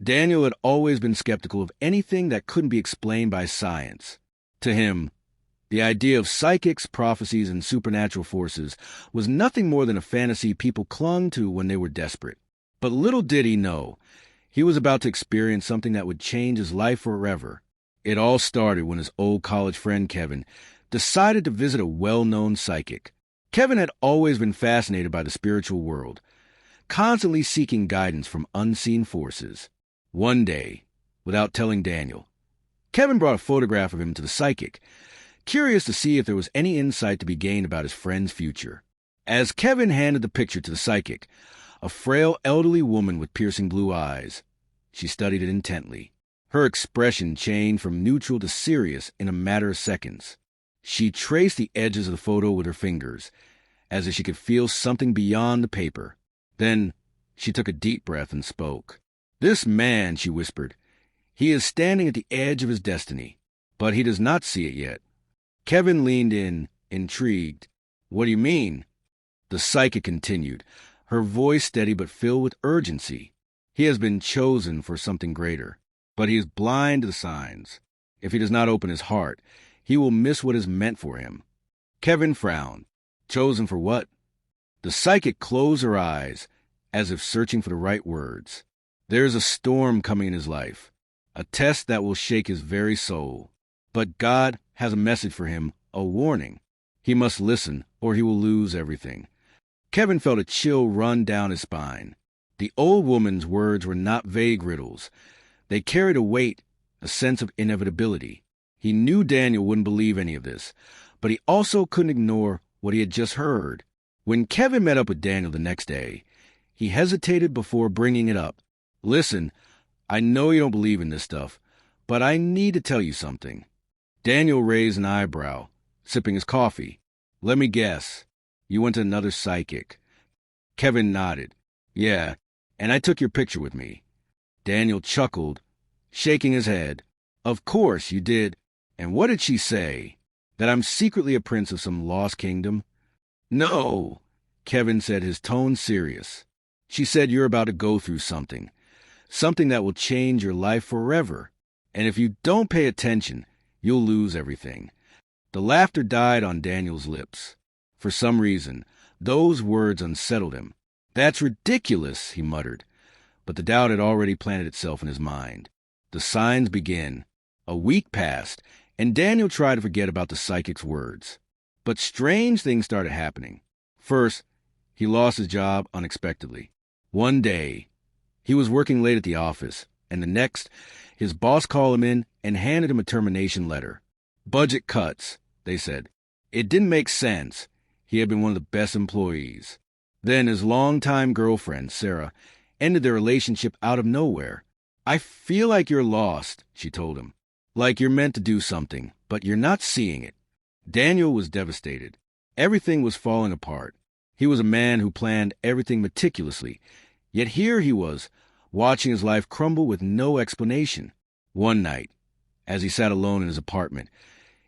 Daniel had always been skeptical of anything that couldn't be explained by science. To him, the idea of psychics, prophecies, and supernatural forces was nothing more than a fantasy people clung to when they were desperate. But little did he know, he was about to experience something that would change his life forever. It all started when his old college friend Kevin decided to visit a well-known psychic. Kevin had always been fascinated by the spiritual world, constantly seeking guidance from unseen forces. One day, without telling Daniel, Kevin brought a photograph of him to the psychic, curious to see if there was any insight to be gained about his friend's future. As Kevin handed the picture to the psychic, a frail elderly woman with piercing blue eyes, she studied it intently. Her expression changed from neutral to serious in a matter of seconds. She traced the edges of the photo with her fingers, as if she could feel something beyond the paper. Then she took a deep breath and spoke. "This man," she whispered, "he is standing at the edge of his destiny, but he does not see it yet." Kevin leaned in, intrigued. "What do you mean?" The psychic continued, her voice steady but filled with urgency. "He has been chosen for something greater, but he is blind to the signs. If he does not open his heart, he will miss what is meant for him." Kevin frowned. "Chosen for what?" The psychic closed her eyes, as if searching for the right words. "There is a storm coming in his life, a test that will shake his very soul. But God has a message for him, a warning. He must listen, or he will lose everything." Kevin felt a chill run down his spine. The old woman's words were not vague riddles. They carried a weight, a sense of inevitability. He knew Daniel wouldn't believe any of this, but he also couldn't ignore what he had just heard. When Kevin met up with Daniel the next day, he hesitated before bringing it up. "Listen, I know you don't believe in this stuff, but I need to tell you something." Daniel raised an eyebrow, sipping his coffee. "Let me guess. You went to another psychic." Kevin nodded. "Yeah, and I took your picture with me." Daniel chuckled, shaking his head. "Of course you did. And what did she say? That I'm secretly a prince of some lost kingdom?" "No," Kevin said, his tone serious. "She said you're about to go through something that will change your life forever. And if you don't pay attention, you'll lose everything." The laughter died on Daniel's lips. For some reason, those words unsettled him. "That's ridiculous," he muttered. But the doubt had already planted itself in his mind. The signs began. A week passed, and Daniel tried to forget about the psychic's words. But strange things started happening. First, he lost his job unexpectedly. One day, he was working late at the office, and the next, his boss called him in and handed him a termination letter. Budget cuts, they said. It didn't make sense. He had been one of the best employees. Then his longtime girlfriend, Sarah, ended their relationship out of nowhere. "I feel like you're lost," she told him. "Like you're meant to do something, but you're not seeing it." Daniel was devastated. Everything was falling apart. He was a man who planned everything meticulously, yet here he was, watching his life crumble with no explanation. One night, as he sat alone in his apartment,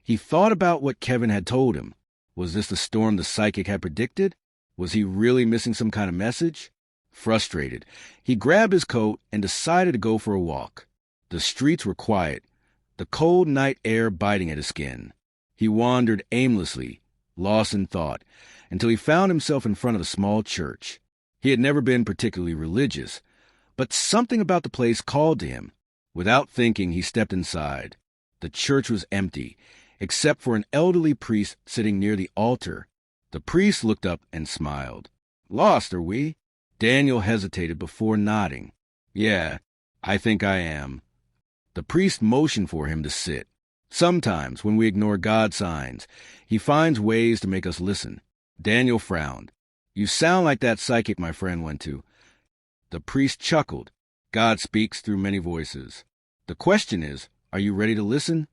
he thought about what Kevin had told him. Was this the storm the psychic had predicted? Was he really missing some kind of message? Frustrated, he grabbed his coat and decided to go for a walk. The streets were quiet, the cold night air biting at his skin. He wandered aimlessly, lost in thought, until he found himself in front of a small church. He had never been particularly religious, but something about the place called to him. Without thinking, he stepped inside. The church was empty, except for an elderly priest sitting near the altar. The priest looked up and smiled. "Lost, are we?" Daniel hesitated before nodding. "Yeah, I think I am." The priest motioned for him to sit. Sometimes, when we ignore God's signs, he finds ways to make us listen. Daniel frowned. "You sound like that psychic my friend went to." The priest chuckled. "God speaks through many voices. The question is, are you ready to listen?"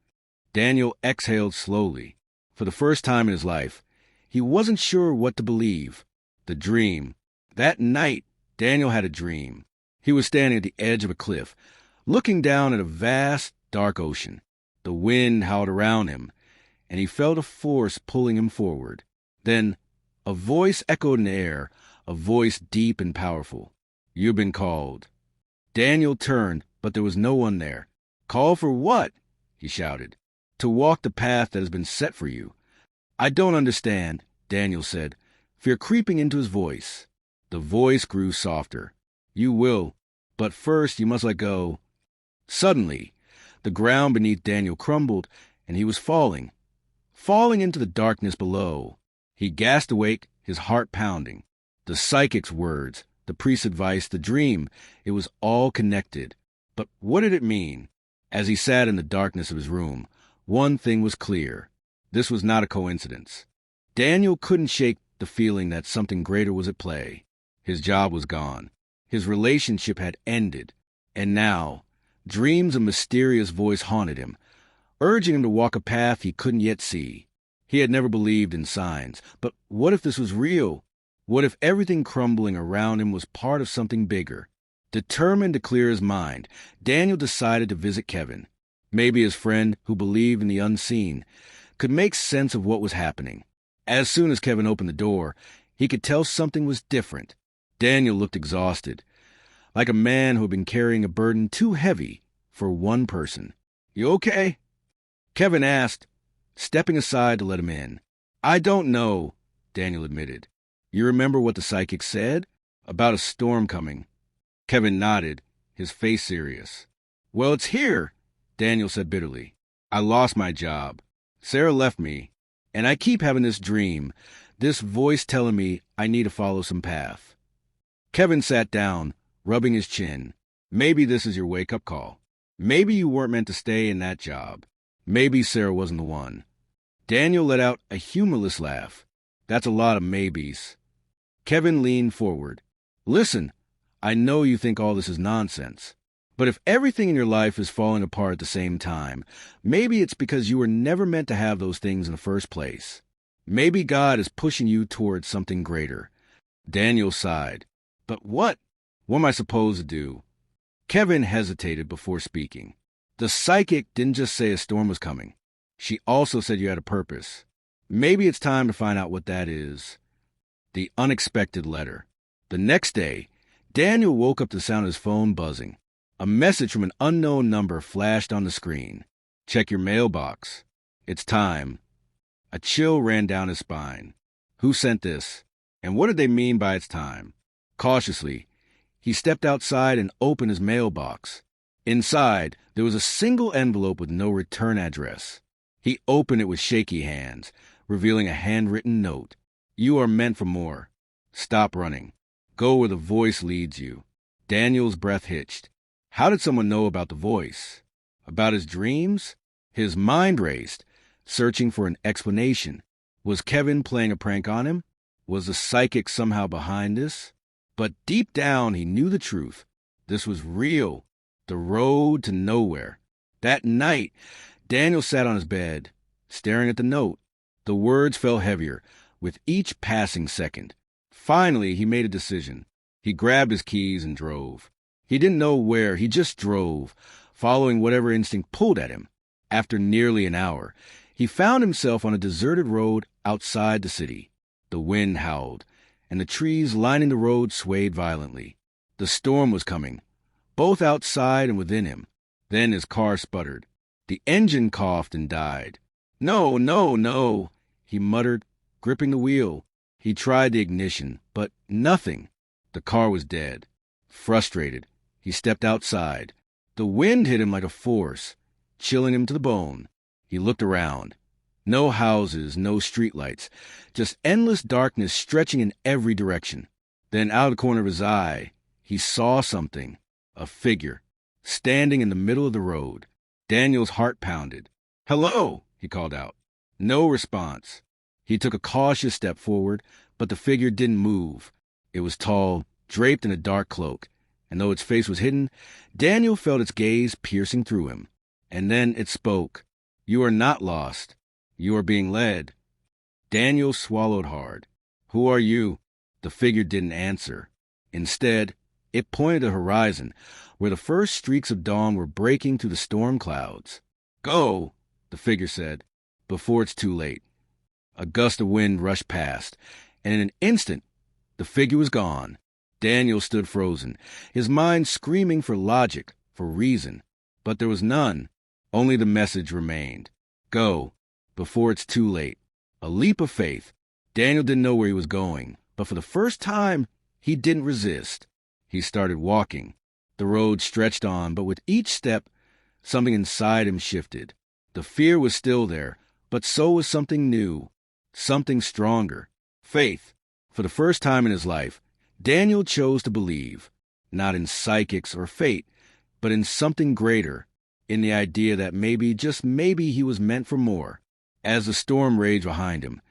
Daniel exhaled slowly. For the first time in his life, he wasn't sure what to believe. The dream. That night, Daniel had a dream. He was standing at the edge of a cliff, looking down at a vast, dark ocean. The wind howled around him, and he felt a force pulling him forward. Then a voice echoed in the air, a voice deep and powerful. "You've been called." Daniel turned, but there was no one there. "Call for what?" he shouted. "To walk the path that has been set for you." "I don't understand," Daniel said, fear creeping into his voice. The voice grew softer. "You will, but first you must let go." Suddenly, the ground beneath Daniel crumbled, and he was falling into the darkness below. He gasped awake, his heart pounding. The psychic's words, the priest's advice, the dream, it was all connected. But what did it mean? As he sat in the darkness of his room, one thing was clear. This was not a coincidence. Daniel couldn't shake the feeling that something greater was at play. His job was gone. His relationship had ended. And now, dreams of a mysterious voice haunted him, urging him to walk a path he couldn't yet see. He had never believed in signs, but what if this was real? What if everything crumbling around him was part of something bigger? Determined to clear his mind, Daniel decided to visit Kevin. Maybe his friend, who believed in the unseen, could make sense of what was happening. As soon as Kevin opened the door, he could tell something was different. Daniel looked exhausted, like a man who had been carrying a burden too heavy for one person. "You okay?" Kevin asked, stepping aside to let him in. "I don't know," Daniel admitted. "You remember what the psychic said? About a storm coming?" Kevin nodded, his face serious. "Well, it's here," Daniel said bitterly. "I lost my job. Sarah left me, and I keep having this dream, this voice telling me I need to follow some path." Kevin sat down, rubbing his chin. "Maybe this is your wake-up call. Maybe you weren't meant to stay in that job. Maybe Sarah wasn't the one." Daniel let out a humorless laugh. "That's a lot of maybes." Kevin leaned forward. "Listen, I know you think all this is nonsense, but if everything in your life is falling apart at the same time, maybe it's because you were never meant to have those things in the first place. Maybe God is pushing you towards something greater." Daniel sighed. "But what? What am I supposed to do?" Kevin hesitated before speaking. "The psychic didn't just say a storm was coming. She also said you had a purpose. Maybe it's time to find out what that is." The unexpected letter. The next day, Daniel woke up to the sound of his phone buzzing. A message from an unknown number flashed on the screen. "Check your mailbox. It's time." A chill ran down his spine. Who sent this? And what did they mean by "it's time"? Cautiously, he stepped outside and opened his mailbox. Inside, there was a single envelope with no return address. He opened it with shaky hands, revealing a handwritten note. "You are meant for more. Stop running. Go where the voice leads you." Daniel's breath hitched. How did someone know about the voice? About his dreams? His mind raced, searching for an explanation. Was Kevin playing a prank on him? Was the psychic somehow behind this? But deep down, he knew the truth. This was real. The road to nowhere. That night, Daniel sat on his bed, staring at the note. The words fell heavier with each passing second. Finally, he made a decision. He grabbed his keys and drove. He didn't know where, he just drove, following whatever instinct pulled at him. After nearly an hour, he found himself on a deserted road outside the city. The wind howled, and the trees lining the road swayed violently. The storm was coming, both outside and within him. Then his car sputtered. The engine coughed and died. "No, no, no," he muttered, gripping the wheel. He tried the ignition, but nothing. The car was dead. Frustrated, he stepped outside. The wind hit him like a force, chilling him to the bone. He looked around. No houses, no streetlights, just endless darkness stretching in every direction. Then out of the corner of his eye, he saw something, a figure, standing in the middle of the road. Daniel's heart pounded. "Hello," he called out. No response. He took a cautious step forward, but the figure didn't move. It was tall, draped in a dark cloak, and though its face was hidden, Daniel felt its gaze piercing through him. And then it spoke. "You are not lost. You are being led." Daniel swallowed hard. "Who are you?" The figure didn't answer. Instead, it pointed to the horizon, where the first streaks of dawn were breaking through the storm clouds. "Go," the figure said, "before it's too late." A gust of wind rushed past, and in an instant, the figure was gone. Daniel stood frozen, his mind screaming for logic, for reason. But there was none. Only the message remained. Go, before it's too late. A leap of faith. Daniel didn't know where he was going, but for the first time, he didn't resist. He started walking. The road stretched on, but with each step, something inside him shifted. The fear was still there, but so was something new, something stronger. Faith. For the first time in his life, Daniel chose to believe, not in psychics or fate, but in something greater, in the idea that maybe, just maybe, he was meant for more. As the storm raged behind him,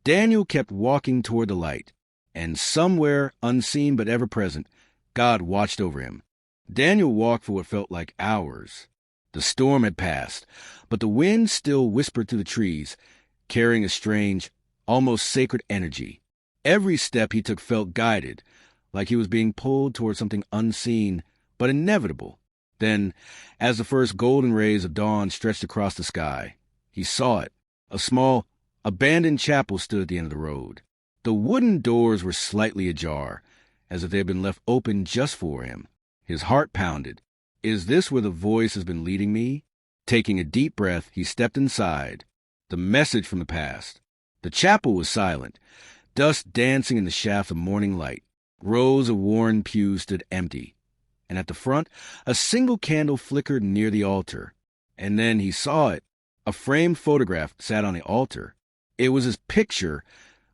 Daniel kept walking toward the light, and somewhere, unseen but ever present, God watched over him. Daniel walked for what felt like hours. The storm had passed, but the wind still whispered through the trees, carrying a strange, almost sacred energy. Every step he took felt guided, like he was being pulled toward something unseen but inevitable. Then, as the first golden rays of dawn stretched across the sky, he saw it. A small, abandoned chapel stood at the end of the road. The wooden doors were slightly ajar, as if they had been left open just for him. His heart pounded. Is this where the voice has been leading me? Taking a deep breath, he stepped inside. The message from the past. The chapel was silent, dust dancing in the shaft of morning light. Rows of worn pews stood empty, and at the front, a single candle flickered near the altar. And then he saw it. A framed photograph sat on the altar. It was his picture,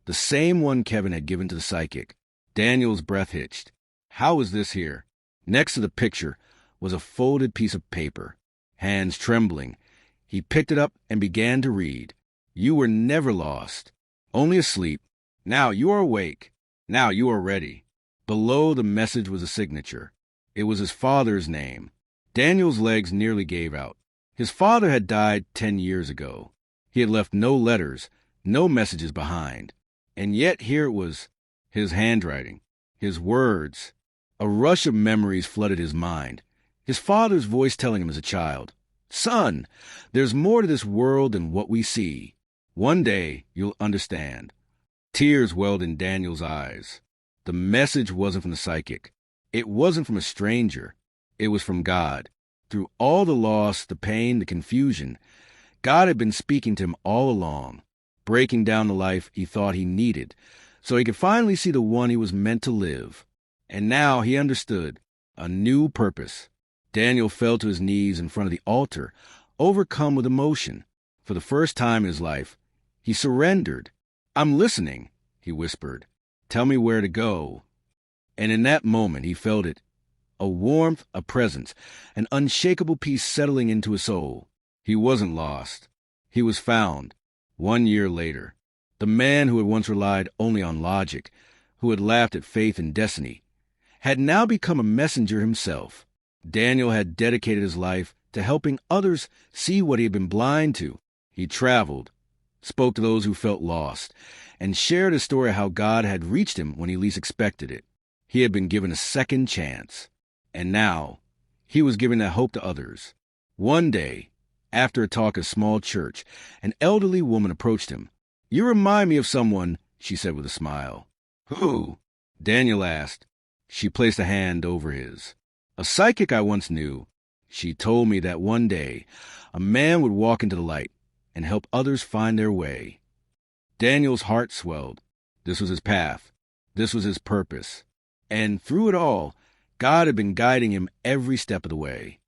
the same one Kevin had given to the psychic. Daniel's breath hitched. How was this here? Next to the picture was a folded piece of paper. Hands trembling, he picked it up and began to read. You were never lost, only asleep. Now you are awake. Now you are ready. Below the message was a signature. It was his father's name. Daniel's legs nearly gave out. His father had died 10 years ago. He had left no letters, no messages behind. And yet here it was, his handwriting, his words. A rush of memories flooded his mind. His father's voice telling him as a child, Son, there's more to this world than what we see. One day you'll understand. Tears welled in Daniel's eyes. The message wasn't from the psychic. It wasn't from a stranger. It was from God. Through all the loss, the pain, the confusion, God had been speaking to him all along, breaking down the life he thought he needed, so he could finally see the one he was meant to live. And now he understood. A new purpose. Daniel fell to his knees in front of the altar, overcome with emotion. For the first time in his life, he surrendered. I'm listening, he whispered. Tell me where to go. And in that moment he felt it. A warmth, a presence, an unshakable peace settling into his soul. He wasn't lost. He was found. 1 year later. The man who had once relied only on logic, who had laughed at faith and destiny, had now become a messenger himself. Daniel had dedicated his life to helping others see what he had been blind to. He traveled, spoke to those who felt lost, and shared a story of how God had reached him when he least expected it. He had been given a second chance. And now, he was giving that hope to others. One day, after a talk at a small church, an elderly woman approached him. You remind me of someone, she said with a smile. Who? Daniel asked. She placed a hand over his. A psychic I once knew. She told me that one day, a man would walk into the light and help others find their way. Daniel's heart swelled. This was his path. This was his purpose. And through it all, God had been guiding him every step of the way.